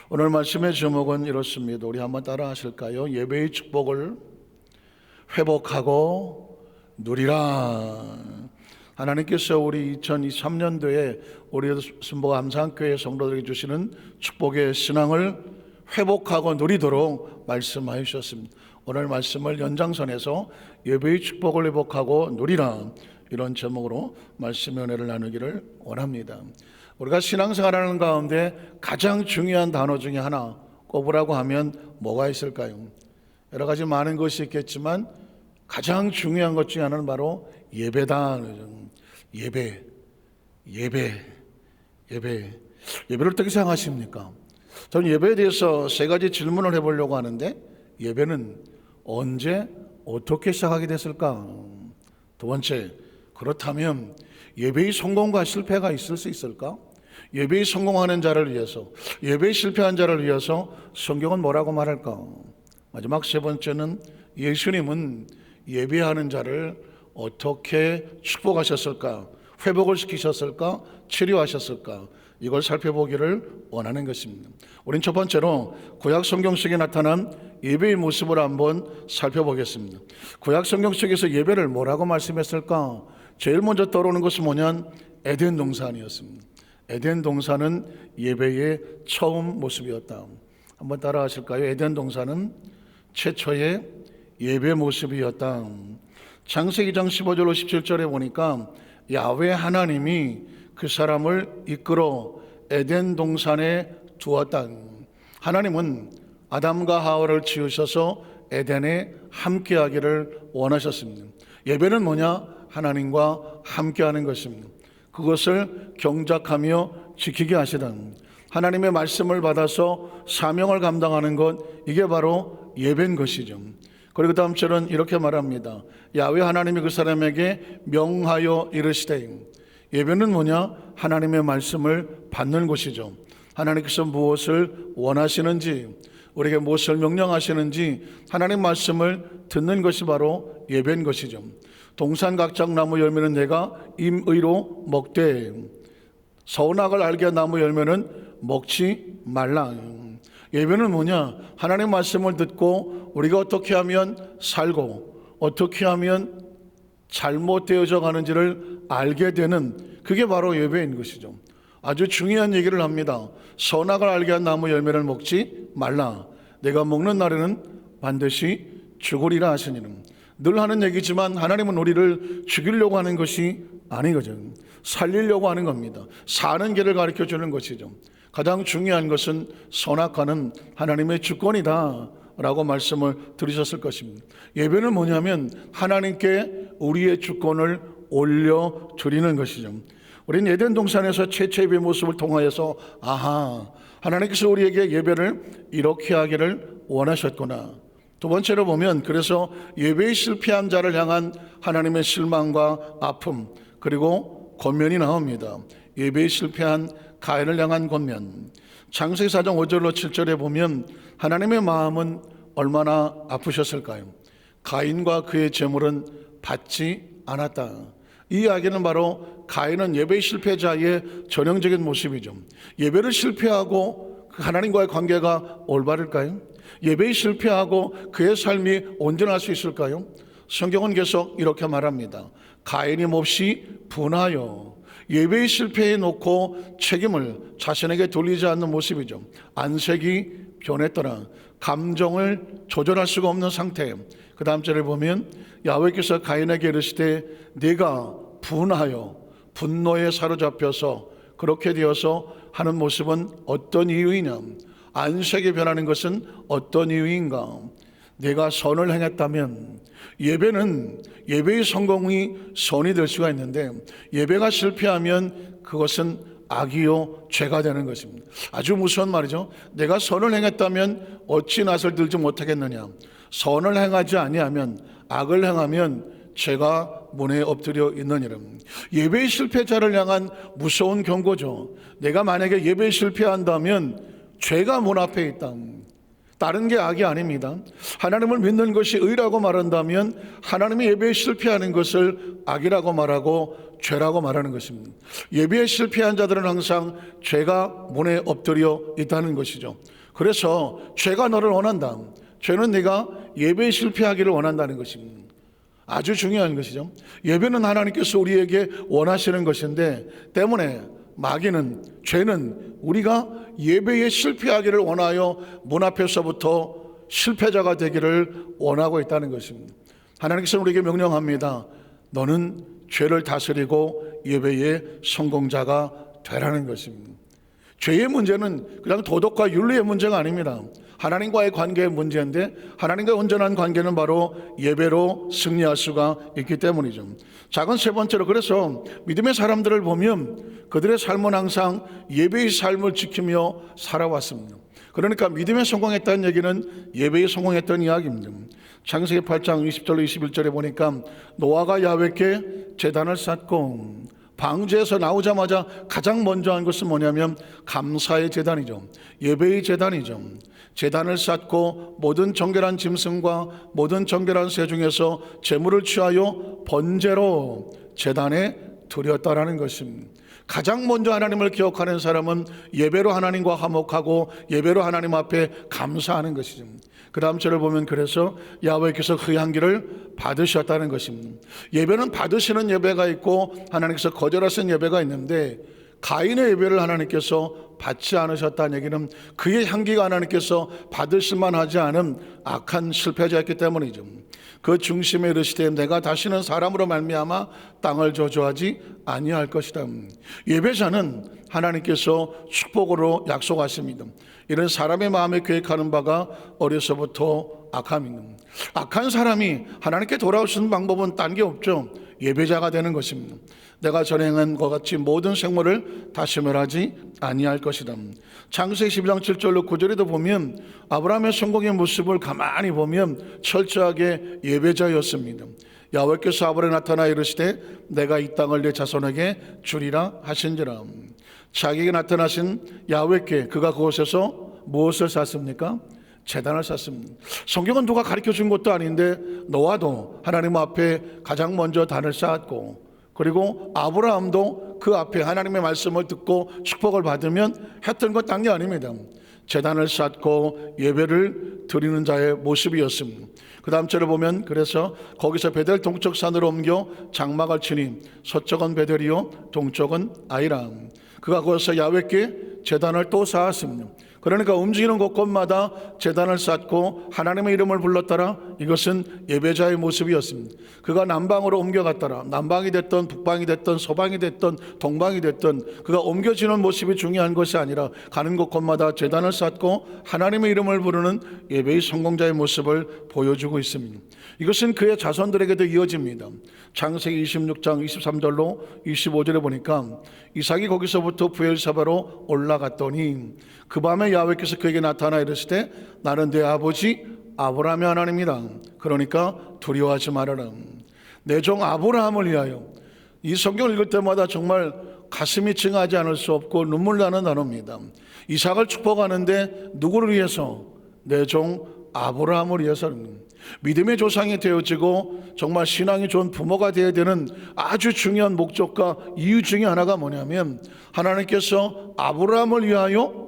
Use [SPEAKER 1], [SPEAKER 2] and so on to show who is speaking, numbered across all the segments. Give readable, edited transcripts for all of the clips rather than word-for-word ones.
[SPEAKER 1] 오늘 말씀의 제목은 이렇습니다. 우리 한번 따라 하실까요? 예배의 축복을 회복하고 누리라. 하나님께서 우리 2023년도에 우리 순복 암산교회 성도들에게 주시는 축복의 신앙을 회복하고 누리도록 말씀하여 주셨습니다. 오늘 말씀을 연장선에서 예배의 축복을 회복하고 누리라, 이런 제목으로 말씀의 은혜를 나누기를 원합니다. 우리가 신앙생활하는 가운데 가장 중요한 단어 중에 하나 꼽으라고 하면 뭐가 있을까요? 여러 가지 많은 것이 있겠지만 가장 중요한 것 중에 하나는 바로 예배다. 예배를 어떻게 생각하십니까? 저는 예배에 대해서 세 가지 질문을 해보려고 하는데, 예배는 언제 어떻게 시작하게 됐을까? 두 번째, 그렇다면 예배의 성공과 실패가 있을 수 있을까? 예배의 성공하는 자를 위해서, 예배의 실패한 자를 위해서 성경은 뭐라고 말할까? 마지막 세 번째는 예수님은 예배하는 자를 어떻게 축복하셨을까? 회복을 시키셨을까? 치료하셨을까? 이걸 살펴보기를 원하는 것입니다. 우린 첫 번째로 구약 성경 속에 나타난 예배의 모습을 한번 살펴보겠습니다. 구약 성경 속에서 예배를 뭐라고 말씀했을까? 제일 먼저 떠오르는 것은 뭐냐면 에덴 동산이었습니다. 에덴 동산은 예배의 처음 모습이었다. 한번 따라 하실까요? 에덴 동산은 최초의 예배 모습이었다. 창세기 2장 15절로 17절에 보니까 야훼 하나님이 그 사람을 이끌어 에덴 동산에 두었다. 하나님은 아담과 하와를 지으셔서 에덴에 함께하기를 원하셨습니다. 예배는 뭐냐? 하나님과 함께하는 것입니다. 그것을 경작하며 지키게 하시다. 하나님의 말씀을 받아서 사명을 감당하는 것, 이게 바로 예배인 것이죠. 그리고 다음 절은 이렇게 말합니다. 야훼 하나님이 그 사람에게 명하여 이르시되, 예배는 뭐냐? 하나님의 말씀을 받는 곳이죠. 하나님께서 무엇을 원하시는지, 우리에게 무엇을 명령하시는지 하나님 말씀을 듣는 것이 바로 예배인 것이죠. 동산각작 나무 열매는 내가 임의로 먹되 선악을 알게 한 나무 열매는 먹지 말라. 예배는 뭐냐? 하나님 말씀을 듣고 우리가 어떻게 하면 살고 어떻게 하면 잘못되어져 가는지를 알게 되는, 그게 바로 예배인 것이죠. 아주 중요한 얘기를 합니다. 선악을 알게 한 나무 열매를 먹지 말라. 내가 먹는 날에는 반드시 죽으리라 하시니는. 늘 하는 얘기지만 하나님은 우리를 죽이려고 하는 것이 아니거든. 살리려고 하는 겁니다. 사는 길을 가르쳐 주는 것이죠. 가장 중요한 것은 선악과는 하나님의 주권이다 라고 말씀을 들으셨을 것입니다. 예배는 뭐냐면 하나님께 우리의 주권을 올려드리는 것이죠. 우리는 에덴 동산에서 최초의 예배 모습을 통하여서 하나님께서 우리에게 예배를 이렇게 하기를 원하셨구나. 두 번째로 보면, 그래서 예배에 실패한 자를 향한 하나님의 실망과 아픔, 그리고 권면이 나옵니다. 예배에 실패한 가인을 향한 권면. 창세기 4장 5절로 7절에 보면 하나님의 마음은 얼마나 아프셨을까요? 가인과 그의 재물은 받지 않았다. 이 이야기는 바로 가인은 예배 실패자의 전형적인 모습이죠. 예배를 실패하고 하나님과의 관계가 올바를까요? 예배에 실패하고 그의 삶이 온전할 수 있을까요? 성경은 계속 이렇게 말합니다. 가인이 몹시 분하여, 예배에 실패해 놓고 책임을 자신에게 돌리지 않는 모습이죠. 안색이 변했더라. 감정을 조절할 수가 없는 상태. 그 다음 절에 보면 야훼께서 가인에게 이르시되 네가 분하여 분노에 사로잡혀서 그렇게 되어서 하는 모습은 어떤 이유이냐? 안색이 변하는 것은 어떤 이유인가? 내가 선을 행했다면, 예배는 예배의 성공이 선이 될 수가 있는데 예배가 실패하면 그것은 악이요 죄가 되는 것입니다. 아주 무서운 말이죠. 내가 선을 행했다면 어찌 낯을 들지 못하겠느냐? 선을 행하지 아니하면, 악을 행하면 죄가 문에 엎드려 있느니라. 예배의 실패자를 향한 무서운 경고죠. 내가 만약에 예배에 실패한다면 죄가 문 앞에 있다. 다른 게 악이 아닙니다. 하나님을 믿는 것이 의라고 말한다면 하나님의 예배에 실패하는 것을 악이라고 말하고 죄라고 말하는 것입니다. 예배에 실패한 자들은 항상 죄가 문에 엎드려 있다는 것이죠. 그래서 죄가 너를 원한다. 죄는 네가 예배에 실패하기를 원한다는 것입니다. 아주 중요한 것이죠. 예배는 하나님께서 우리에게 원하시는 것인데 때문에 마귀는, 죄는 우리가 예배에 실패하기를 원하여 문 앞에서부터 실패자가 되기를 원하고 있다는 것입니다. 하나님께서 우리에게 명령합니다. 너는 죄를 다스리고 예배의 성공자가 되라는 것입니다. 죄의 문제는 그냥 도덕과 윤리의 문제가 아닙니다. 하나님과의 관계의 문제인데 하나님과의 온전한 관계는 바로 예배로 승리할 수가 있기 때문이죠. 작은 세 번째로, 그래서 믿음의 사람들을 보면 그들의 삶은 항상 예배의 삶을 지키며 살아왔습니다. 그러니까 믿음에 성공했다는 얘기는 예배에 성공했던 이야기입니다. 창세기 8장 20절로 21절에 보니까 노아가 야훼께 제단을 쌓고, 방주에서 나오자마자 가장 먼저 한 것은 뭐냐면 감사의 제단이죠. 예배의 제단이죠. 제단을 쌓고 모든 정결한 짐승과 모든 정결한 새 중에서 제물을 취하여 번제로 제단에 드렸다라는 것입니다. 가장 먼저 하나님을 기억하는 사람은 예배로 하나님과 화목하고 예배로 하나님 앞에 감사하는 것이죠. 그 다음 절을 보면 그래서 야훼께서 그 향기를 받으셨다는 것입니다. 예배는 받으시는 예배가 있고 하나님께서 거절하시는 예배가 있는데, 가인의 예배를 하나님께서 받지 않으셨다는 얘기는 그의 향기가 하나님께서 받으실 만하지 않은 악한 실패자였기 때문이죠. 그 중심에 이르시되 내가 다시는 사람으로 말미암아 땅을 저주하지 아니할 것이다. 예배자는 하나님께서 축복으로 약속하십니다. 이런 사람의 마음에 계획하는 바가 어려서부터 악함입니다. 악한 사람이 하나님께 돌아오시는 방법은 딴 게 없죠. 예배자가 되는 것입니다. 내가 전에 행한 것 같이 모든 생물을 다시 멸하지 아니할 것이다. 창세기 12장 7절로 9절에도 보면 아브라함의 성공의 모습을 가만히 보면 철저하게 예배자였습니다. 야훼께서 아브라함에 나타나 이르시되 내가 이 땅을 내 자손에게 주리라 하신지라. 자기에게 나타나신 야훼께 그가 그곳에서 무엇을 샀습니까? 제단을 쌓습니다. 성경은 누가 가르쳐 준 것도 아닌데 노아도 하나님 앞에 가장 먼저 단을 쌓았고, 그리고 아브라함도 그 앞에 하나님의 말씀을 듣고 축복을 받으면 했던 것 딴 게 아닙니다. 제단을 쌓고 예배를 드리는 자의 모습이었습니다. 그 다음 절을 보면 그래서 거기서 베델 동쪽 산으로 옮겨 장막을 치니 서쪽은 베델이요 동쪽은 아이라. 그가 거기서 야훼께 제단을 또 쌓았습니다. 그러니까 움직이는 곳곳마다 제단을 쌓고 하나님의 이름을 불렀더라. 이것은 예배자의 모습이었습니다. 그가 남방으로 옮겨갔더라. 남방이 됐던 북방이 됐던 서방이 됐던 동방이 됐던 그가 옮겨지는 모습이 중요한 것이 아니라 가는 곳곳마다 제단을 쌓고 하나님의 이름을 부르는 예배의 성공자의 모습을 보여주고 있습니다. 이것은 그의 자손들에게도 이어집니다. 창세기 26장 23절로 25절에 보니까 이삭이 거기서부터 브엘사바로 올라갔더니 그 밤에 야훼께서 그에게 나타나 이르시되 나는 내 아버지 아브라함의 하나님이다. 그러니까 두려워하지 말아라. 내 종 아브라함을 위하여. 이 성경을 읽을 때마다 정말 가슴이 찡하지 않을 수 없고 눈물 나는 단어입니다. 이삭을 축복하는데 누구를 위해서? 내 종 아브라함을 위해서는. 믿음의 조상이 되어지고 정말 신앙이 좋은 부모가 되어야 되는 아주 중요한 목적과 이유 중에 하나가 뭐냐면 하나님께서 아브라함을 위하여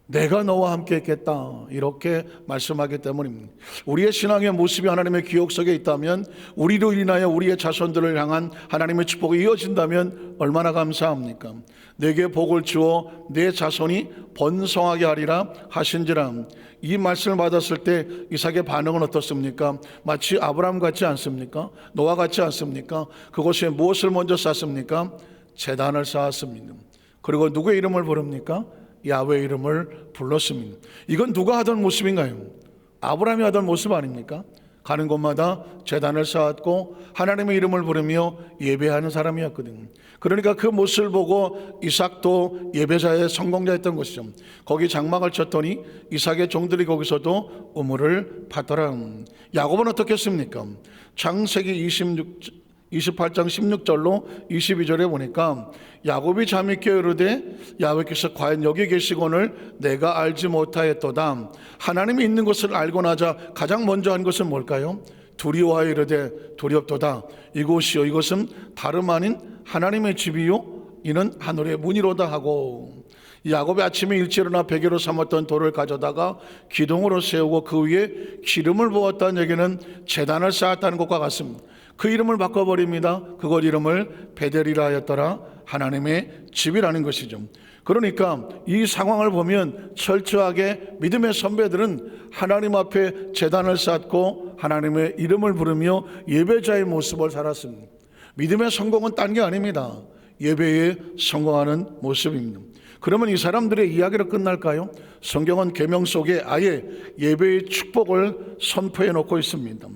[SPEAKER 1] 내가 너와 함께 있겠다 이렇게 말씀하기 때문입니다. 우리의 신앙의 모습이 하나님의 기억 속에 있다면, 우리로 인하여 우리의 자손들을 향한 하나님의 축복이 이어진다면 얼마나 감사합니까? 내게 복을 주어 내 자손이 번성하게 하리라 하신지라. 이 말씀을 받았을 때 이삭의 반응은 어떻습니까? 마치 아브라함 같지 않습니까? 노아 같지 않습니까? 그곳에 무엇을 먼저 쌓습니까? 제단을 쌓았습니다. 그리고 누구의 이름을 부릅니까? 야훼의 이름을 불렀습니다. 이건 누가 하던 모습인가요? 아브라함이 하던 모습 아닙니까? 가는 곳마다 제단을 쌓았고 하나님의 이름을 부르며 예배하는 사람이었거든요. 그러니까 그 모습을 보고 이삭도 예배자의 성공자였던 것이죠. 거기 장막을 쳤더니 이삭의 종들이 거기서도 우물을 받더라. 야곱은 어떻게 했습니까? 창세기 28장 16절로 22절에 보니까 야곱이 잠이 깨어 이르되 야훼께서 과연 여기 계시거늘 내가 알지 못하였도다. 하나님이 있는 것을 알고 나자 가장 먼저 한 것은 뭘까요? 두려워하여 이르되 두렵도다. 이곳이요 이것은 다름 아닌 하나님의 집이요 이는 하늘의 문이로다 하고, 야곱이 아침에 일찍 일어나 베개로 삼았던 돌을 가져다가 기둥으로 세우고 그 위에 기름을 부었다는 얘기는 제단을 쌓았다는 것과 같습니다. 그 이름을 바꿔버립니다. 그것 이름을 베델이라 하였더라. 하나님의 집이라는 것이죠. 그러니까 이 상황을 보면 철저하게 믿음의 선배들은 하나님 앞에 제단을 쌓고 하나님의 이름을 부르며 예배자의 모습을 살았습니다. 믿음의 성공은 딴 게 아닙니다. 예배에 성공하는 모습입니다. 그러면 이 사람들의 이야기로 끝날까요? 성경은 계명 속에 아예 예배의 축복을 선포해 놓고 있습니다.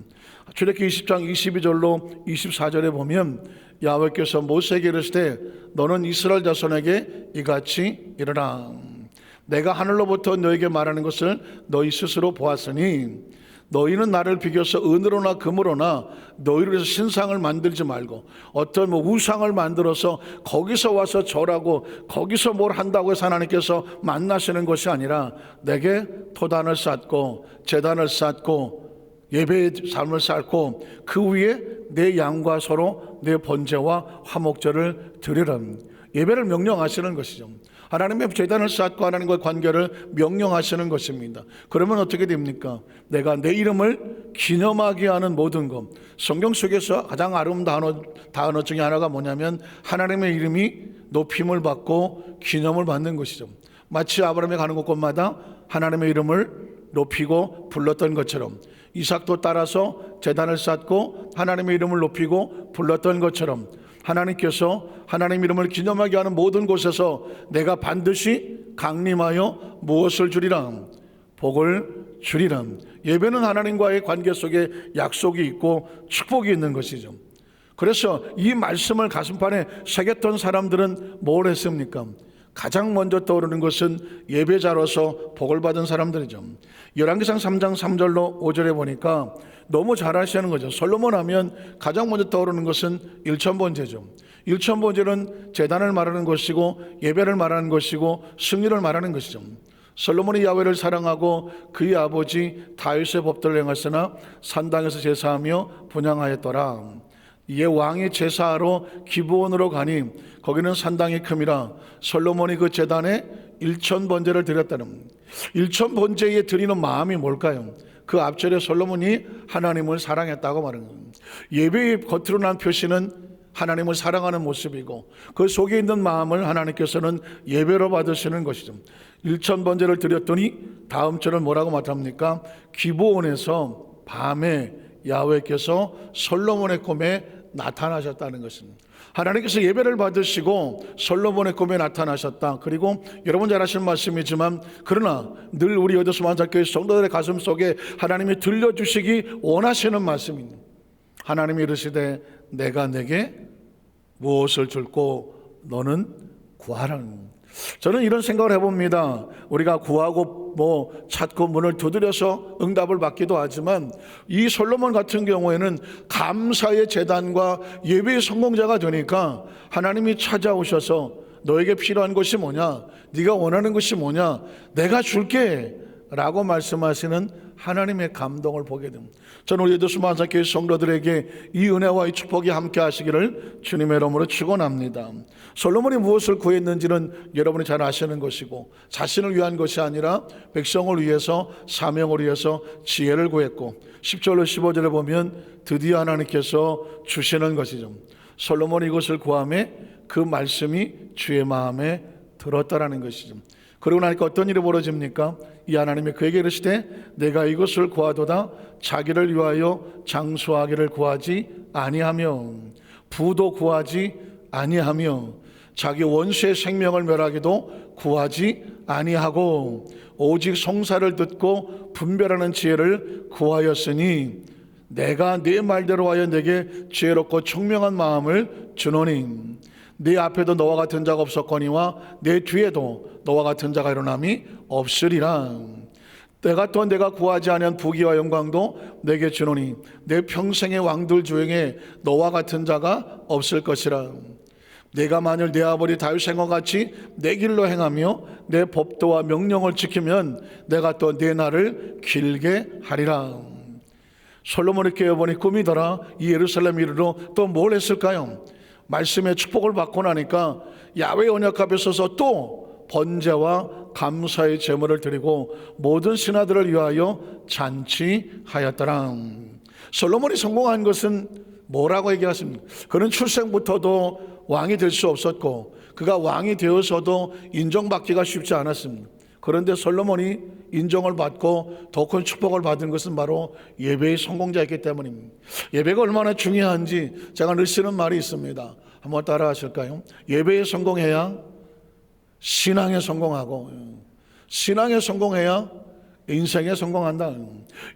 [SPEAKER 1] 출애굽기 20장 22절로 24절에 보면 야훼께서 모세에게 이르시되 너는 이스라엘 자손에게 이같이 이르라. 내가 하늘로부터 너에게 말하는 것을 너희 스스로 보았으니 너희는 나를 비교서 은으로나 금으로나 너희를 위해서 신상을 만들지 말고 어떤 우상을 만들어서 거기서 와서 절하고 거기서 뭘 한다고 해서 하나님께서 만나시는 것이 아니라 내게 토단을 쌓고 제단을 쌓고 예배의 삶을 쌓고 그 위에 내 양과 서로 내 번제와 화목제를 드리라. 예배를 명령하시는 것이죠. 하나님의 제단을 쌓고 하나님과의 관계를 명령하시는 것입니다. 그러면 어떻게 됩니까? 내가 내 이름을 기념하게 하는 모든 것. 성경 속에서 가장 아름다운 단어 중에 하나가 뭐냐면 하나님의 이름이 높임을 받고 기념을 받는 것이죠. 마치 아브라함이 가는 곳곳마다 하나님의 이름을 높이고 불렀던 것처럼 이삭도 따라서 제단을 쌓고 하나님의 이름을 높이고 불렀던 것처럼 하나님께서 하나님 이름을 기념하게 하는 모든 곳에서 내가 반드시 강림하여 무엇을 주리라? 복을 주리라. 예배는 하나님과의 관계 속에 약속이 있고 축복이 있는 것이죠. 그래서 이 말씀을 가슴판에 새겼던 사람들은 뭘 했습니까? 가장 먼저 떠오르는 것은 예배자로서 복을 받은 사람들이죠. 열왕기상 3장 3절로 5절에 보니까 너무 잘 아시는 거죠. 솔로몬 하면 가장 먼저 떠오르는 것은 일천번제죠. 일천번제는 제단을 말하는 것이고 예배를 말하는 것이고 승리를 말하는 것이죠. 솔로몬이 야훼를 사랑하고 그의 아버지 다윗의 법도를 행하였으나 산당에서 제사하며 분향하였더라. 이에 왕이 제사하러 기브온으로 가니 거기는 산당이 큼이라 솔로몬이 그 제단에 1000번제를 드렸다는, 1000번제에 드리는 마음이 뭘까요? 그 앞절에 솔로몬이 하나님을 사랑했다고 말하는 겁니다. 예배의 겉으로 난 표시는 하나님을 사랑하는 모습이고 그 속에 있는 마음을 하나님께서는 예배로 받으시는 것이죠. 1000번제를 드렸더니 다음 절은 뭐라고 말합니까? 기브온에서 밤에 야훼께서 솔로몬의 꿈에 나타나셨다는 것입니다. 하나님께서 예배를 받으시고 솔로몬의 꿈에 나타나셨다. 그리고 여러분 잘 아시는 말씀이지만 그러나 늘 우리 여도수만사교회 성도들의 가슴 속에 하나님이 들려주시기 원하시는 말씀입니다. 하나님이 이르시되 내가 내게 무엇을 줄고 너는 구하라는. 저는 이런 생각을 해봅니다. 우리가 구하고 찾고 문을 두드려서 응답을 받기도 하지만 이 솔로몬 같은 경우에는 감사의 제단과 예배의 성공자가 되니까 하나님이 찾아오셔서 너에게 필요한 것이 뭐냐, 네가 원하는 것이 뭐냐, 내가 줄게 라고 말씀하시는 하나님의 감동을 보게 됩니다. 저는 우리 여도수만사교회 성도들에게 이 은혜와 이 축복이 함께 하시기를 주님의 이름으로 축원합니다. 솔로몬이 무엇을 구했는지는 여러분이 잘 아시는 것이고 자신을 위한 것이 아니라 백성을 위해서, 사명을 위해서 지혜를 구했고 10절로 15절에 보면 드디어 하나님께서 주시는 것이죠. 솔로몬이 이것을 구하매 그 말씀이 주의 마음에 들었다라는 것이죠. 그러고 나니까 어떤 일이 벌어집니까? 이 하나님이 그에게 이르시되 내가 이것을 구하도다 자기를 위하여 장수하기를 구하지 아니하며 부도 구하지 아니하며 자기 원수의 생명을 멸하기도 구하지 아니하고 오직 송사를 듣고 분별하는 지혜를 구하였으니 내가 네 말대로 하여 내게 지혜롭고 총명한 마음을 주노니 네 앞에도 너와 같은 자가 없었거니와 내 뒤에도 너와 같은 자가 일어남이 없으리라. 내가 구하지 아니한 부귀와 영광도 내게 주노니 내 평생의 왕들 중에 너와 같은 자가 없을 것이라. 내가 만일 내 아버지 다윗 행과 같이 내 길로 행하며 내 법도와 명령을 지키면 내가 또 내 날을 길게 하리라. 솔로몬이 깨어보니 꿈이더라. 이 예루살렘 이르러 또 뭘 했을까요? 말씀의 축복을 받고 나니까 야훼 언약 앞에 서서 또 번제와 감사의 제물을 드리고 모든 신하들을 위하여 잔치하였더라. 솔로몬이 성공한 것은 뭐라고 얘기하십니까? 그는 출생부터도 왕이 될 수 없었고 그가 왕이 되어서도 인정받기가 쉽지 않았습니다. 그런데 솔로몬이 인정을 받고 더 큰 축복을 받은 것은 바로 예배의 성공자였기 때문입니다. 예배가 얼마나 중요한지 제가 늘 쓰는 말이 있습니다. 한번 따라 하실까요? 예배에 성공해야 신앙에 성공하고, 신앙에 성공해야 인생에 성공한다.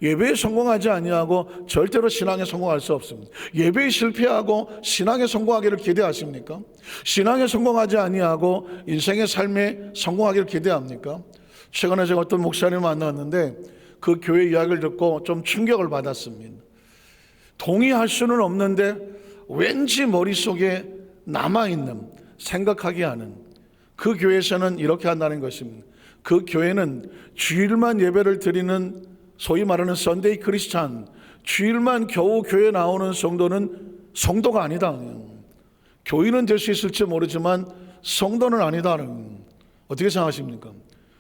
[SPEAKER 1] 예배에 성공하지 아니하고 절대로 신앙에 성공할 수 없습니다. 예배에 실패하고 신앙에 성공하기를 기대하십니까? 신앙에 성공하지 아니하고 인생의 삶에 성공하기를 기대합니까? 최근에 제가 어떤 목사님을 만났는데 그 교회 이야기를 듣고 좀 충격을 받았습니다. 동의할 수는 없는데 왠지 머릿속에 남아있는, 생각하게 하는, 그 교회에서는 이렇게 한다는 것입니다. 그 교회는 주일만 예배를 드리는 소위 말하는 선데이 크리스찬, 주일만 겨우 교회 나오는 성도는 성도가 아니다. 교인은 될 수 있을지 모르지만 성도는 아니다. 어떻게 생각하십니까?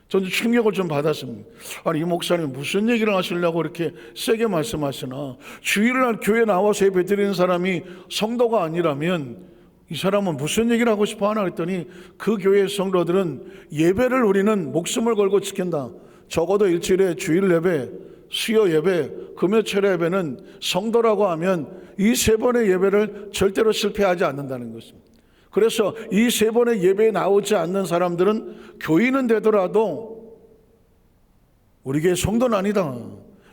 [SPEAKER 1] 저는 충격을 좀 받았습니다. 아니, 이 목사님 무슨 얘기를 하시려고 이렇게 세게 말씀하시나? 주일날 교회 나와서 예배 드리는 사람이 성도가 아니라면 이 사람은 무슨 얘기를 하고 싶어 하나 했더니 그 교회의 성도들은 예배를 우리는 목숨을 걸고 지킨다. 적어도 일주일에 주일 예배, 수요 예배, 금요철 예배는 성도라고 하면 이 세 번의 예배를 절대로 실패하지 않는다는 것입니다. 그래서 이 세 번의 예배에 나오지 않는 사람들은 교인은 되더라도 우리 교회 성도는 아니다.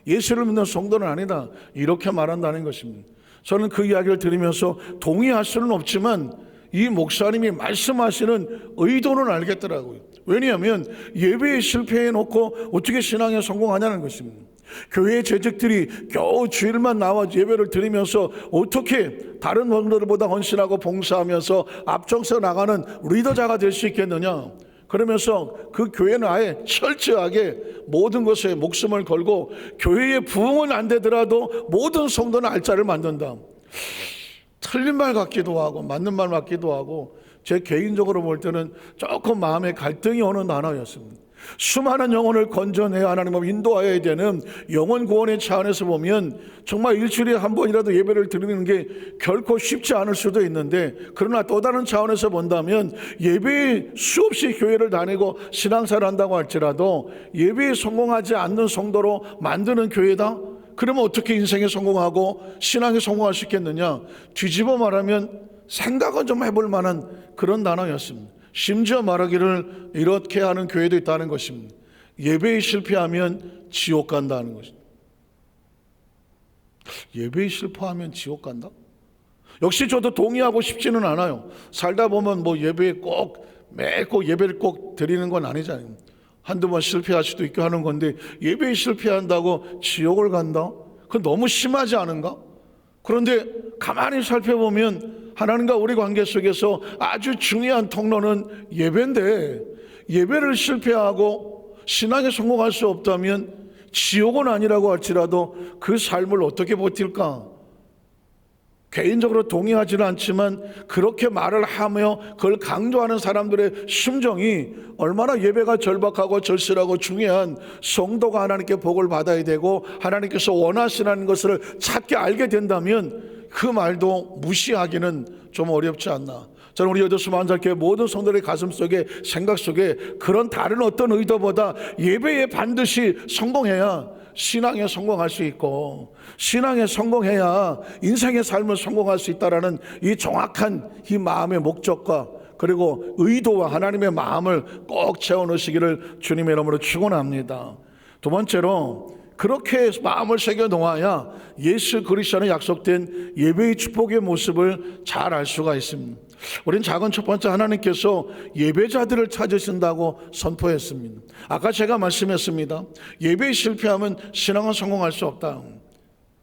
[SPEAKER 1] 예수를 믿는 성도는 아니다. 이렇게 말한다는 것입니다. 저는 그 이야기를 들으면서 동의할 수는 없지만 이 목사님이 말씀하시는 의도는 알겠더라고요. 왜냐하면 예배에 실패해 놓고 어떻게 신앙에 성공하냐는 것입니다. 교회의 재직들이 겨우 주일만 나와 예배를 드리면서 어떻게 다른 성도들보다 헌신하고 봉사하면서 앞장서 나가는 리더자가 될 수 있겠느냐. 그러면서 그 교회는 아예 철저하게 모든 것에 목숨을 걸고 교회의 부흥은 안 되더라도 모든 성도는 알짜를 만든다. 틀린 말 같기도 하고 맞는 말 같기도 하고 제 개인적으로 볼 때는 조금 마음에 갈등이 오는 단어였습니다. 수많은 영혼을 건져내야 하나님 인도해야 되는 영혼 구원의 차원에서 보면 정말 일주일에 한 번이라도 예배를 드리는 게 결코 쉽지 않을 수도 있는데, 그러나 또 다른 차원에서 본다면 예배에 수없이 교회를 다니고 신앙생활을 한다고 할지라도 예배에 성공하지 않는 성도로 만드는 교회다? 그러면 어떻게 인생에 성공하고 신앙에 성공할 수 있겠느냐? 뒤집어 말하면 생각은 좀 해볼 만한 그런 단어였습니다. 심지어 말하기를 이렇게 하는 교회도 있다는 것입니다. 예배에 실패하면 지옥 간다는 것입니다. 예배에 실패하면 지옥 간다? 역시 저도 동의하고 싶지는 않아요. 살다 보면 뭐 예배에 매일 예배를 꼭 드리는 건 아니잖아요. 한두 번 실패할 수도 있고 하는 건데 예배에 실패한다고 지옥을 간다? 그건 너무 심하지 않은가? 그런데 가만히 살펴보면 하나님과 우리 관계 속에서 아주 중요한 통로는 예배인데, 예배를 실패하고 신앙에 성공할 수 없다면 지옥은 아니라고 할지라도 그 삶을 어떻게 버틸까? 개인적으로 동의하지는 않지만 그렇게 말을 하며 그걸 강조하는 사람들의 심정이 얼마나 예배가 절박하고 절실하고 중요한 성도가 하나님께 복을 받아야 되고 하나님께서 원하시는 것을 찾게 알게 된다면 그 말도 무시하기는 좀 어렵지 않나. 저는 우리 여도수 만살교회 모든 성도들의 가슴 속에, 생각 속에 그런 다른 어떤 의도보다 예배에 반드시 성공해야 신앙에 성공할 수 있고, 신앙에 성공해야 인생의 삶을 성공할 수 있다라는 이 정확한 이 마음의 목적과 그리고 의도와 하나님의 마음을 꼭 채워 넣으시기를 주님의 이름으로 축원합니다. 두 번째로, 그렇게 마음을 새겨 놓아야 예수 그리스도의 약속된 예배의 축복의 모습을 잘 알 수가 있습니다. 우린 작은 첫 번째 하나님께서 예배자들을 찾으신다고 선포했습니다. 아까 제가 말씀했습니다. 예배에 실패하면 신앙은 성공할 수 없다.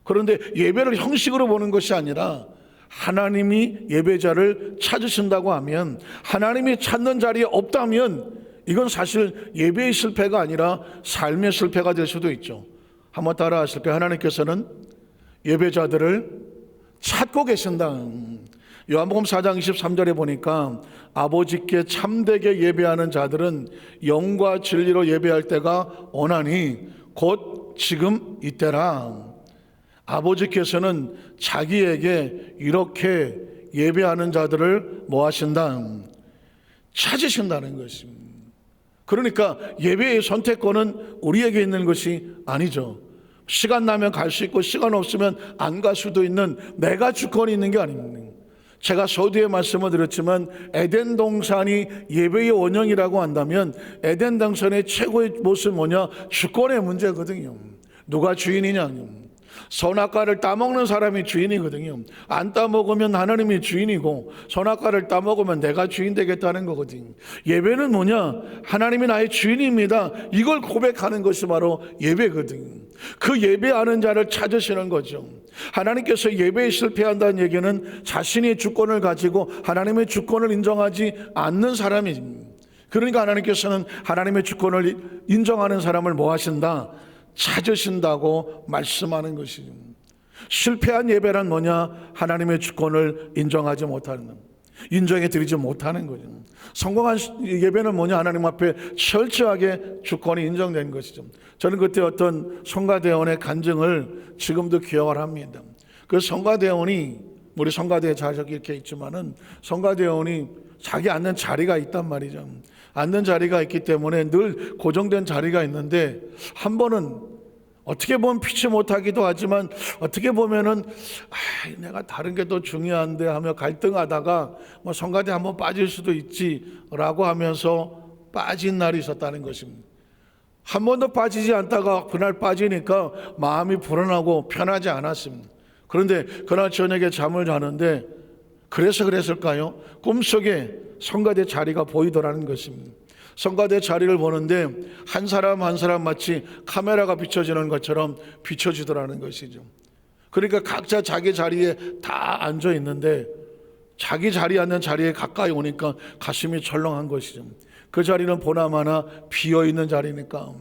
[SPEAKER 1] 그런데 예배를 형식으로 보는 것이 아니라 하나님이 예배자를 찾으신다고 하면, 하나님이 찾는 자리에 없다면 이건 사실 예배의 실패가 아니라 삶의 실패가 될 수도 있죠. 한번 따라 하실까요? 하나님께서는 예배자들을 찾고 계신다. 요한복음 4장 23절에 보니까 아버지께 참되게 예배하는 자들은 영과 진리로 예배할 때가 오나니 곧 지금 이때라. 아버지께서는 자기에게 이렇게 예배하는 자들을 뭐 하신다? 찾으신다는 것입니다. 그러니까 예배의 선택권은 우리에게 있는 것이 아니죠. 시간 나면 갈 수 있고 시간 없으면 안 갈 수도 있는 내가 주권이 있는 게 아닙니다. 제가 서두에 말씀을 드렸지만 에덴 동산이 예배의 원형이라고 한다면 에덴 동산의 최고의 모습은 뭐냐? 주권의 문제거든요. 누가 주인이냐? 선악과를 따먹는 사람이 주인이거든요. 안 따먹으면 하나님이 주인이고 선악과를 따먹으면 내가 주인 되겠다는 거거든요. 예배는 뭐냐? 하나님이 나의 주인입니다. 이걸 고백하는 것이 바로 예배거든요. 그 예배하는 자를 찾으시는 거죠. 하나님께서 예배에 실패한다는 얘기는 자신의 주권을 가지고 하나님의 주권을 인정하지 않는 사람입니다. 그러니까 하나님께서는 하나님의 주권을 인정하는 사람을 뭐 하신다? 찾으신다고 말씀하는 것이죠. 실패한 예배란 뭐냐? 하나님의 주권을 인정하지 못하는, 인정해 드리지 못하는 거죠. 성공한 예배는 뭐냐? 하나님 앞에 철저하게 주권이 인정된 것이죠. 저는 그때 어떤 성가대원의 간증을 지금도 기억을 합니다. 그 성가대원이, 우리 성가대에 자석이 이렇게 있지만은 성가대원이 자기 앉는 자리가 있단 말이죠. 앉는 자리가 있기 때문에 늘 고정된 자리가 있는데 한 번은 어떻게 보면 피치 못하기도 하지만 어떻게 보면은 내가 다른 게 더 중요한데 하며 갈등하다가 뭐 성가대 한번 빠질 수도 있지라고 하면서 빠진 날이 있었다는 것입니다. 한 번도 빠지지 않다가 그날 빠지니까 마음이 불안하고 편하지 않았습니다. 그런데 그날 저녁에 잠을 자는데 그래서 그랬을까요? 꿈속에 성가대 자리가 보이더라는 것입니다. 성가대 자리를 보는데 한 사람 한 사람 마치 카메라가 비춰지는 것처럼 비춰지더라는 것이죠. 그러니까 각자 자기 자리에 다 앉아 있는데 자기 자리에 앉는 자리에 가까이 오니까 가슴이 철렁한 것이죠. 그 자리는 보나마나 비어있는 자리니까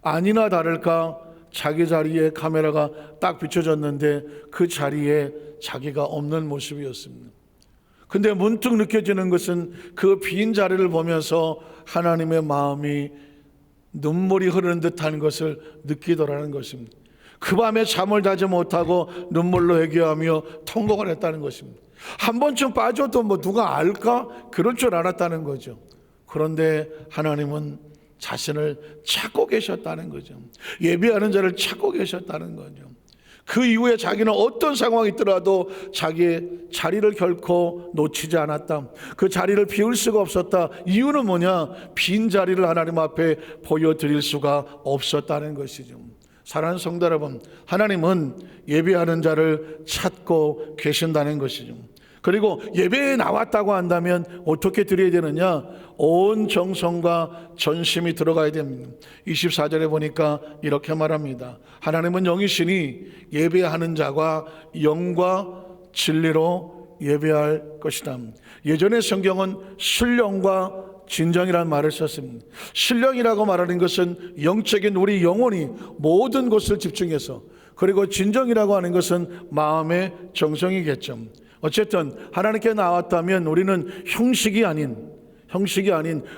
[SPEAKER 1] 아니나 다를까 자기 자리에 카메라가 딱 비춰졌는데 그 자리에 자기가 없는 모습이었습니다. 근데 문득 느껴지는 것은 그 빈 자리를 보면서 하나님의 마음이 눈물이 흐르는 듯한 것을 느끼더라는 것입니다. 그 밤에 잠을 자지 못하고 눈물로 회개하며 통곡을 했다는 것입니다. 한 번쯤 빠져도 뭐 누가 알까? 그럴 줄 알았다는 거죠. 그런데 하나님은 자신을 찾고 계셨다는 거죠. 예배하는 자를 찾고 계셨다는 거죠. 그 이후에 자기는 어떤 상황이 있더라도 자기의 자리를 결코 놓치지 않았다. 그 자리를 비울 수가 없었다. 이유는 뭐냐? 빈 자리를 하나님 앞에 보여드릴 수가 없었다는 것이죠. 사랑하는 성도 여러분, 하나님은 예배하는 자를 찾고 계신다는 것이죠. 그리고 예배에 나왔다고 한다면 어떻게 드려야 되느냐? 온 정성과 전심이 들어가야 됩니다. 24절에 보니까 이렇게 말합니다. 하나님은 영이시니 예배하는 자가 영과 진리로 예배할 것이다. 예전의 성경은 신령과 진정이라는 말을 썼습니다. 신령이라고 말하는 것은 영적인 우리 영혼이 모든 것을 집중해서, 그리고 진정이라고 하는 것은 마음의 정성이겠죠. 어쨌든 하나님께 나왔다면 우리는 형식이 아닌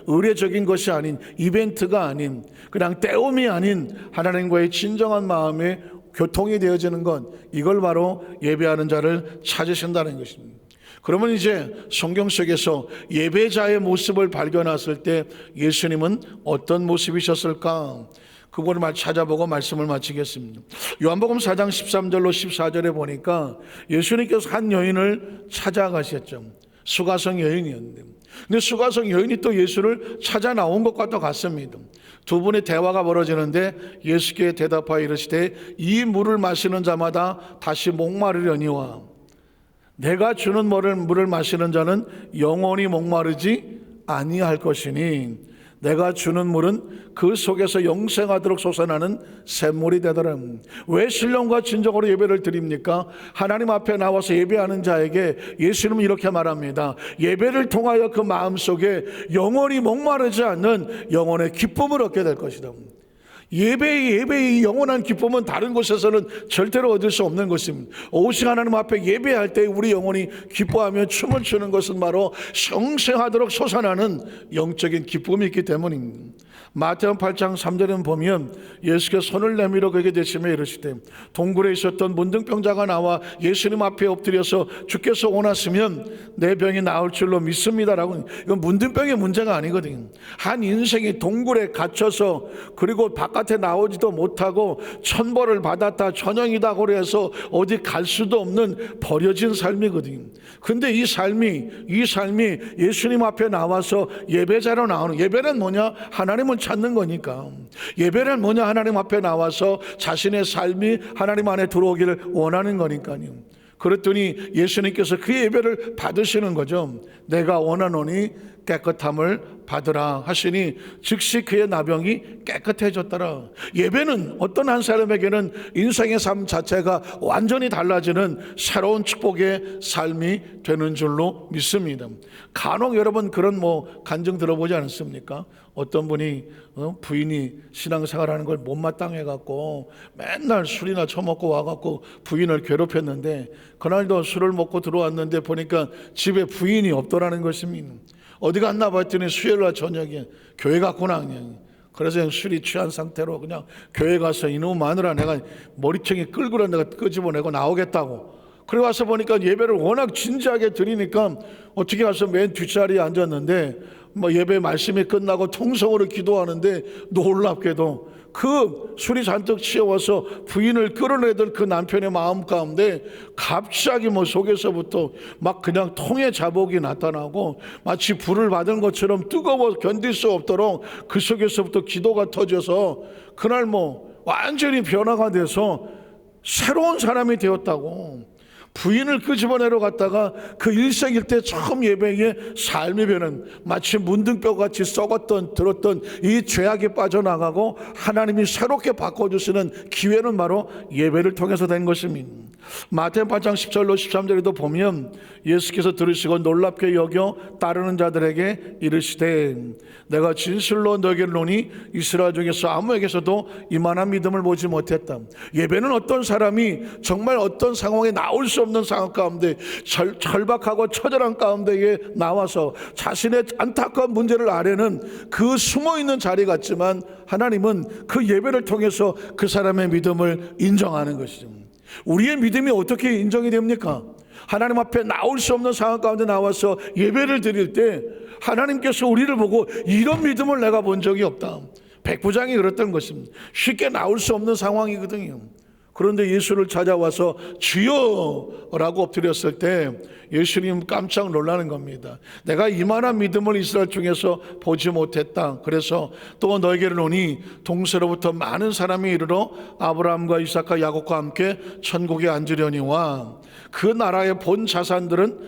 [SPEAKER 1] 의례적인 것이 아닌 이벤트가 아닌 그냥 때움이 아닌 하나님과의 진정한 마음의 교통이 되어지는 것, 이걸 바로 예배하는 자를 찾으신다는 것입니다. 그러면 이제 성경 속에서 예배자의 모습을 발견했을 때 예수님은 어떤 모습이셨을까? 그거를 찾아보고 말씀을 마치겠습니다. 요한복음 4장 13절로 14절에 보니까 예수님께서 한 여인을 찾아가셨죠. 수가성 여인이었는데, 근데 수가성 여인이 또 예수를 찾아 나온 것과 또 같습니다. 두 분의 대화가 벌어지는데 예수께 대답하여 이르시되 이 물을 마시는 자마다 다시 목마르려니와 내가 주는 물을 마시는 자는 영원히 목마르지 아니할 것이니 내가 주는 물은 그 속에서 영생하도록 솟아나는 샘물이 되더라. 왜 신령과 진정으로 예배를 드립니까? 하나님 앞에 나와서 예배하는 자에게 예수님은 이렇게 말합니다. 예배를 통하여 그 마음속에 영원히 목마르지 않는 영혼의 기쁨을 얻게 될 것이다. 예배의 영원한 기쁨은 다른 곳에서는 절대로 얻을 수 없는 것입니다. 오직 하나님 앞에 예배할 때 우리 영혼이 기뻐하며 춤을 추는 것은 바로 영생하도록 솟아나는 영적인 기쁨이 있기 때문입니다. 마태복음 8장 3절에 보면 예수께서 손을 내밀어 그에게 대시며 이르시되 동굴에 있었던 문둥병자가 나와 예수님 앞에 엎드려서 주께서 원하시면 내 병이 나을 줄로 믿습니다라고. 이건 문둥병의 문제가 아니거든요. 한 인생이 동굴에 갇혀서 그리고 바깥에 나오지도 못하고 천벌을 받았다 천형이다 그래서 어디 갈 수도 없는 버려진 삶이거든요. 근데 이 삶이 예수님 앞에 나와서 예배자로 나오는, 예배는 뭐냐? 하나님을 찾는 거니까. 예배는 뭐냐? 하나님 앞에 나와서 자신의 삶이 하나님 안에 들어오기를 원하는 거니까요. 그랬더니 예수님께서 그 예배를 받으시는 거죠. 내가 원하노니 깨끗함을 받으라 하시니 즉시 그의 나병이 깨끗해졌더라. 예배는 어떤 한 사람에게는 인생의 삶 자체가 완전히 달라지는 새로운 축복의 삶이 되는 줄로 믿습니다. 간혹 여러분 그런 간증 들어보지 않습니까? 어떤 분이 부인이 신앙생활하는 걸 못마땅해 갖고 맨날 술이나 처먹고 와갖고 부인을 괴롭혔는데 그날도 술을 먹고 들어왔는데 보니까 집에 부인이 없더라는 것입니다. 어디 갔나 봤더니 수요일날 저녁에 교회 갔구나. 그냥. 그래서 그냥 술이 취한 상태로 그냥 교회 가서 이놈 마누라 내가 머리채기 끌고 내가 끄집어내고 나오겠다고. 그래 와서 보니까 예배를 워낙 진지하게 드리니까 어떻게 가서 맨 뒷자리에 앉았는데 예배 말씀이 끝나고 통성으로 기도하는데 놀랍게도 그 술이 잔뜩 취해와서 부인을 끌어내던 그 남편의 마음 가운데 갑자기 속에서부터 막 그냥 통의 자복이 나타나고 마치 불을 받은 것처럼 뜨거워 견딜 수 없도록 그 속에서부터 기도가 터져서 그날 완전히 변화가 돼서 새로운 사람이 되었다고. 부인을 끄집어내러 갔다가 그 일생일대 처음 예배에 삶의 변은 마치 문둥뼈같이 썩었던 들었던 이 죄악에 빠져나가고 하나님이 새롭게 바꿔주시는 기회는 바로 예배를 통해서 된 것입니다. 마태복음 8장 10절로 13절에도 보면 예수께서 들으시고 놀랍게 여겨 따르는 자들에게 이르시되 내가 진실로 너에게 이르노니 이스라엘 중에서 아무에게서도 이만한 믿음을 보지 못했다. 예배는 어떤 사람이 정말 어떤 상황에 나올 수 없는 상황 가운데 절박하고 처절한 가운데에 나와서 자신의 안타까운 문제를 아뢰는 그 숨어있는 자리 같지만 하나님은 그 예배를 통해서 그 사람의 믿음을 인정하는 것이죠. 우리의 믿음이 어떻게 인정이 됩니까? 하나님 앞에 나올 수 없는 상황 가운데 나와서 예배를 드릴 때 하나님께서 우리를 보고 이런 믿음을 내가 본 적이 없다. 백부장이 그랬던 것입니다. 쉽게 나올 수 없는 상황이거든요. 그런데 예수를 찾아와서 주여라고 엎드렸을 때 예수님 깜짝 놀라는 겁니다. 내가 이만한 믿음을 이스라엘 중에서 보지 못했다. 그래서 또 너에게를 오니 동서로부터 많은 사람이 이르러 아브라함과 이삭과 야곱과 함께 천국에 앉으려니와 그 나라의 본 자산들은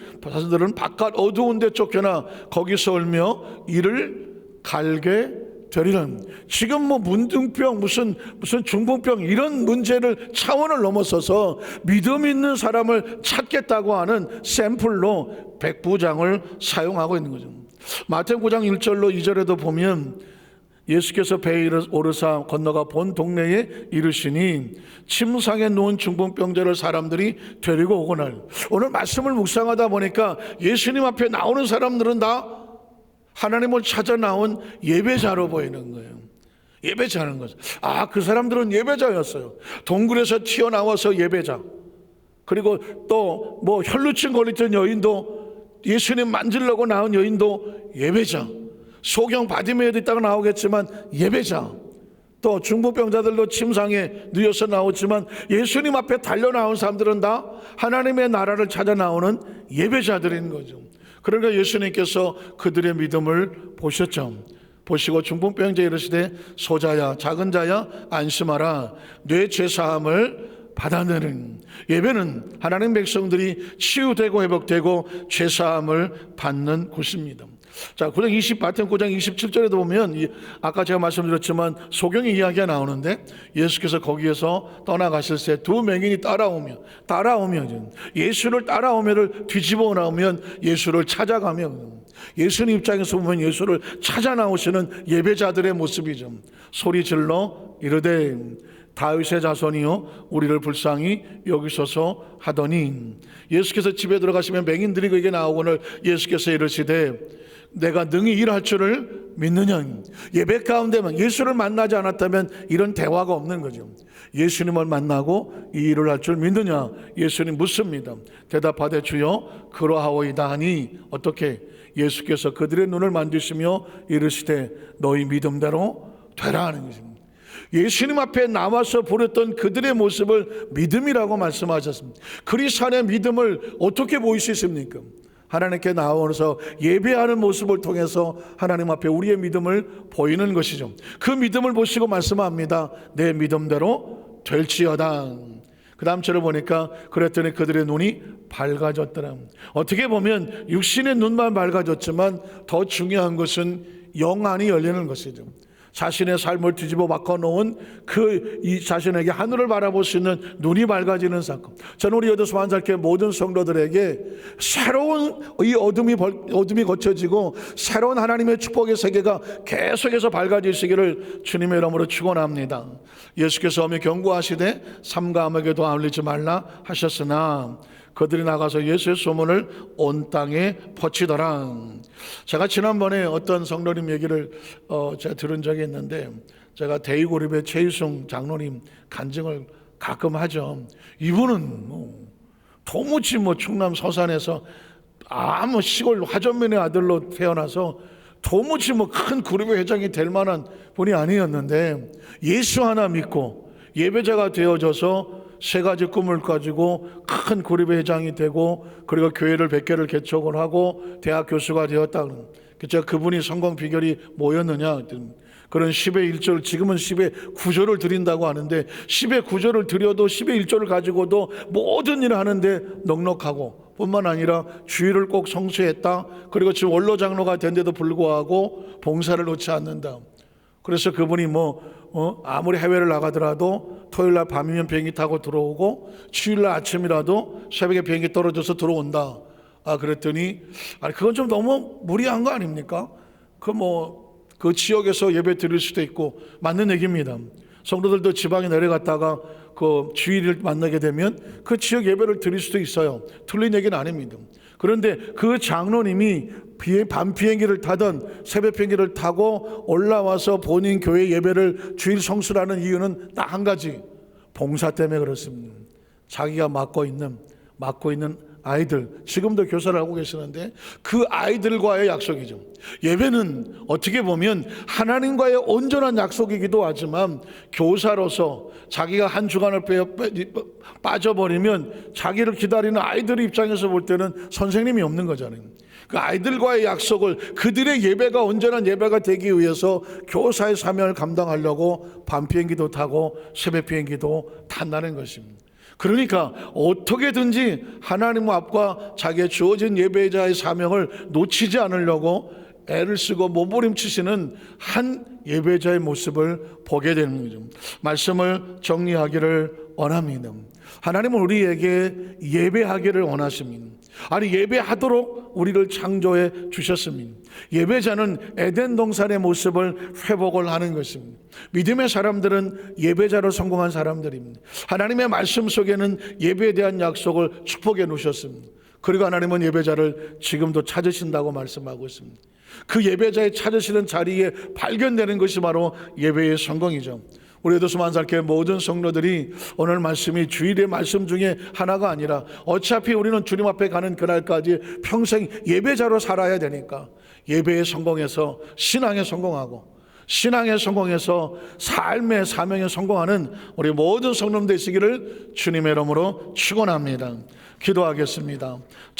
[SPEAKER 1] 바깥 어두운 데 쫓겨나 거기서 울며 이를 갈게 되리는. 지금 문둥병 무슨 중풍병 이런 문제를 차원을 넘어서서 믿음 있는 사람을 찾겠다고 하는 샘플로 백부장을 사용하고 있는 거죠. 마태복음 9장 1절로 2절에도 보면 예수께서 배에 오르사 건너가 본 동네에 이르시니 침상에 누운 중풍병자를 사람들이 데리고 오거늘. 오늘 말씀을 묵상하다 보니까 예수님 앞에 나오는 사람들은 다 하나님을 찾아 나온 예배자로 보이는 거예요. 예배자는 거죠. 그 사람들은 예배자였어요. 동굴에서 튀어나와서 예배자. 그리고 또 혈루증 걸렸던 여인도 예수님 만지려고 나온 여인도 예배자. 소경 바디메어도 있다가 나오겠지만 예배자. 또 중풍병자들도 침상에 누워서 나오지만 예수님 앞에 달려 나온 사람들은 다 하나님의 나라를 찾아 나오는 예배자들인 거죠. 그러니까 예수님께서 그들의 믿음을 보셨죠. 보시고 중풍병자에 이르시되 소자야 작은 자야 안심하라 내 죄사함을 받아내는 예배는 하나님 백성들이 치유되고 회복되고 죄사함을 받는 곳입니다. 자, 마태복음 9장 27절에도 보면 아까 제가 말씀드렸지만 소경의 이야기가 나오는데 예수께서 거기에서 떠나가실 때 두 맹인이 따라오면 예수를 따라오면을 뒤집어 나오면 예수를 찾아가면 예수님 입장에서 보면 예수를 찾아 나오시는 예배자들의 모습이죠. 소리 질러 이르되 다윗의 자손이요 우리를 불쌍히 여기소서 하더니 예수께서 집에 들어가시면 맹인들이 그에게 나오거늘 예수께서 이르시되 내가 능히 일할 줄을 믿느냐. 예배 가운데만 예수를 만나지 않았다면 이런 대화가 없는 거죠. 예수님을 만나고 이 일을 할 줄 믿느냐. 예수님 묻습니다. 대답하되 주여 그러하오이다 하니 어떻게 예수께서 그들의 눈을 만지시며 이르시되 너희 믿음대로 되라 하는 것입니다. 예수님 앞에 나와서 부렸던 그들의 모습을 믿음이라고 말씀하셨습니다. 그리스도의 믿음을 어떻게 보일 수 있습니까? 하나님께 나와서 예배하는 모습을 통해서 하나님 앞에 우리의 믿음을 보이는 것이죠. 그 믿음을 보시고 말씀합니다. 내 믿음대로 될지어다. 그 다음 절을 보니까 그랬더니 그들의 눈이 밝아졌더라. 어떻게 보면 육신의 눈만 밝아졌지만 더 중요한 것은 영안이 열리는 것이죠. 자신의 삶을 뒤집어 바꿔놓은 이 자신에게 하늘을 바라볼 수 있는 눈이 밝아지는 사건. 저는 우리 여도수 한살교회 모든 성도들에게 새로운 이 어둠이 거쳐지고 새로운 하나님의 축복의 세계가 계속해서 밝아지시기를 주님의 이름으로 축원합니다. 예수께서 오며 경고하시되 삼가 암에게도 알리지 말라 하셨으나 그들이 나가서 예수의 소문을 온 땅에 퍼치더라. 제가 지난번에 어떤 성도님 얘기를 제가 들은 적이 있는데 제가 대의고립의 최유승 장로님 간증을 가끔 하죠. 이분은 도무지 충남 서산에서 아무 시골 화전민의 아들로 태어나서 도무지 큰 그룹의 회장이 될 만한 분이 아니었는데 예수 하나 믿고 예배자가 되어져서 세 가지 꿈을 가지고 큰 그룹의 회장이 되고 그리고 교회를 100개를 개척을 하고 대학 교수가 되었다. 제가 그분이 성공 비결이 뭐였느냐? 그런 10의 1절, 지금은 10의 9절을 드린다고 하는데 10의 9절을 드려도 10의 1절을 가지고도 모든 일을 하는데 넉넉하고 뿐만 아니라 주일을 꼭 성수했다. 그리고 지금 원로 장로가 된데도 불구하고 봉사를 놓지 않는다. 그래서 그분이 아무리 해외를 나가더라도 토요일날 밤이면 비행기 타고 들어오고 주일날 아침이라도 새벽에 비행기 떨어져서 들어온다. 그랬더니 그건 좀 너무 무리한 거 아닙니까? 그 지역에서 예배 드릴 수도 있고 맞는 얘기입니다. 성도들도 지방에 내려갔다가 그 주일을 만나게 되면 그 지역 예배를 드릴 수도 있어요. 틀린 얘기는 아닙니다. 그런데 그 장로님이 밤 비행기를 타던 새벽 비행기를 타고 올라와서 본인 교회 예배를 주일 성수라는 이유는 딱 한 가지, 봉사 때문에 그렇습니다. 자기가 맡고 있는 아이들, 지금도 교사를 하고 계시는데 그 아이들과의 약속이죠. 예배는 어떻게 보면 하나님과의 온전한 약속이기도 하지만 교사로서 자기가 한 주간을 빠져버리면 자기를 기다리는 아이들 입장에서 볼 때는 선생님이 없는 거잖아요. 그 아이들과의 약속을, 그들의 예배가 온전한 예배가 되기 위해서 교사의 사명을 감당하려고 밤 비행기도 타고 새벽 비행기도 탄다는 것입니다. 그러니까 어떻게든지 하나님 앞과 자기의 주어진 예배자의 사명을 놓치지 않으려고 애를 쓰고 몸부림치시는 한 예배자의 모습을 보게 되는 거죠. 말씀을 정리하기를 원합니다. 하나님은 우리에게 예배하기를 원하십니다. 예배하도록 우리를 창조해 주셨습니다. 예배자는 에덴 동산의 모습을 회복을 하는 것입니다. 믿음의 사람들은 예배자로 성공한 사람들입니다. 하나님의 말씀 속에는 예배에 대한 약속을 축복해 놓으셨습니다. 그리고 하나님은 예배자를 지금도 찾으신다고 말씀하고 있습니다. 그 예배자의 찾으시는 자리에 발견되는 것이 바로 예배의 성공이죠. 우리 여도수 만살교회 모든 성도들이 오늘 말씀이 주일의 말씀 중에 하나가 아니라 어차피 우리는 주님 앞에 가는 그날까지 평생 예배자로 살아야 되니까 예배에 성공해서 신앙에 성공하고 신앙에 성공해서 삶의 사명에 성공하는 우리 모든 성도들 되시기를 주님의 이름으로 축원합니다. 기도하겠습니다.